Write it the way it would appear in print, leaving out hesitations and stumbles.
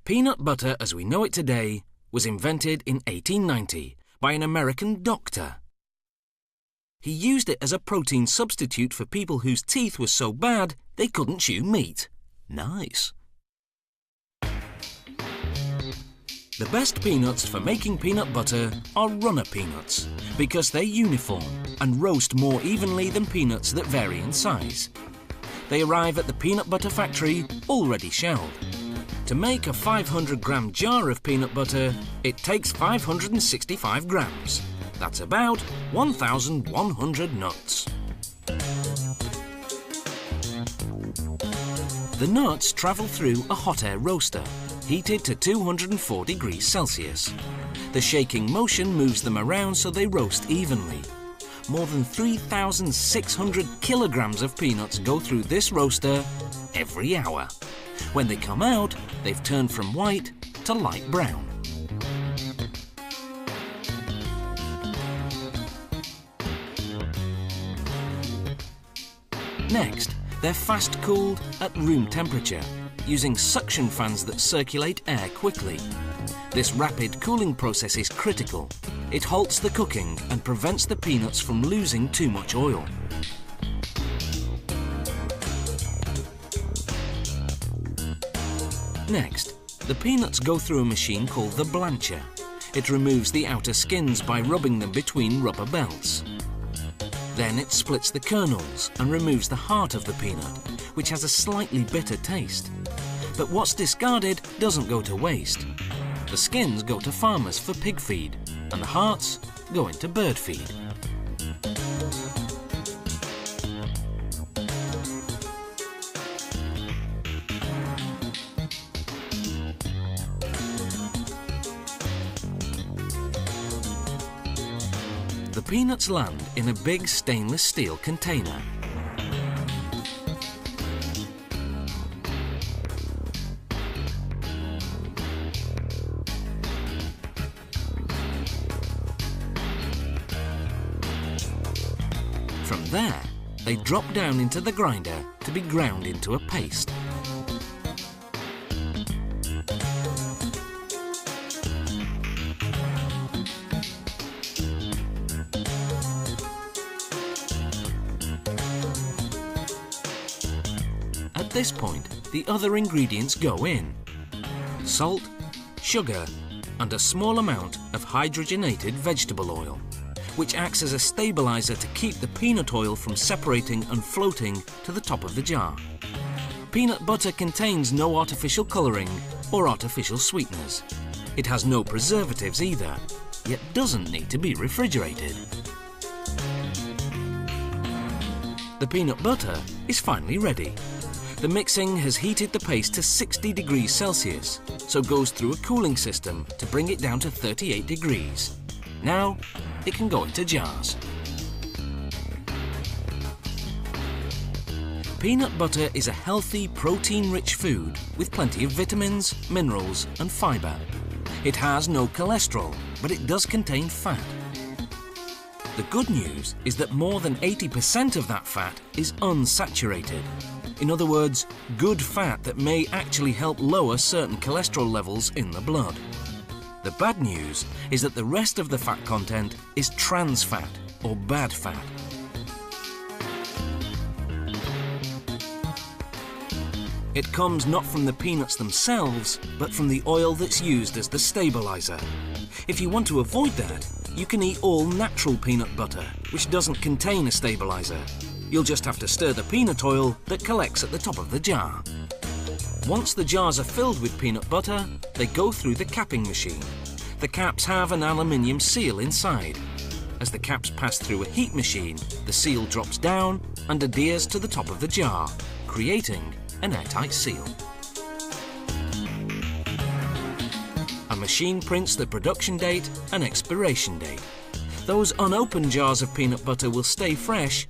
Peanut butter as we know it today was invented in 1890 by an American doctor. He used it as a protein substitute for people whose teeth were so bad they couldn't chew meat. Nice. The best peanuts for making peanut butter are runner peanuts because they're uniform and roast more evenly than peanuts that vary in size. They arrive at the peanut butter factory already shelled. To make a 500-gram jar of peanut butter, it takes 565 grams. That's about 1,100 nuts. The nuts travel through a hot air roaster, heated to 204 degrees Celsius. The shaking motion moves them around so they roast evenly. More than 3,600 kilograms of peanuts go through this roaster every hour. When they come out, they've turned from white to light brown. Next, they're fast-cooled at room temperature, using suction fans that circulate air quickly. This rapid cooling process is critical. It halts the cooking and prevents the peanuts from losing too much oil. Next, the peanuts go through a machine called the blancher. It removes the outer skins by rubbing them between rubber belts. Then it splits the kernels and removes the heart of the peanut, which has a slightly bitter taste. But what's discarded doesn't go to waste. The skins go to farmers for pig feed, and the hearts go into bird feed. The peanuts land in a big stainless steel container. From there, they drop down into the grinder to be ground into a paste. At this point, the other ingredients go in: salt, sugar, and a small amount of hydrogenated vegetable oil, which acts as a stabilizer to keep the peanut oil from separating and floating to the top of the jar. Peanut butter contains no artificial colouring or artificial sweeteners. It has no preservatives either, yet doesn't need to be refrigerated. The peanut butter is finally ready. The mixing has heated the paste to 60 degrees Celsius, so goes through a cooling system to bring it down to 38 degrees. Now, it can go into jars. Peanut butter is a healthy, protein-rich food with plenty of vitamins, minerals and fibre. It has no cholesterol, but it does contain fat. The good news is that more than 80% of that fat is unsaturated. In other words, good fat that may actually help lower certain cholesterol levels in the blood. The bad news is that the rest of the fat content is trans fat, or bad fat. It comes not from the peanuts themselves, but from the oil that's used as the stabilizer. If you want to avoid that, you can eat all natural peanut butter, which doesn't contain a stabilizer. You'll just have to stir the peanut oil that collects at the top of the jar. Once the jars are filled with peanut butter, they go through the capping machine. The caps have an aluminium seal inside. As the caps pass through a heat machine, the seal drops down and adheres to the top of the jar, creating an airtight seal. A machine prints the production date and expiration date. Those unopened jars of peanut butter will stay fresh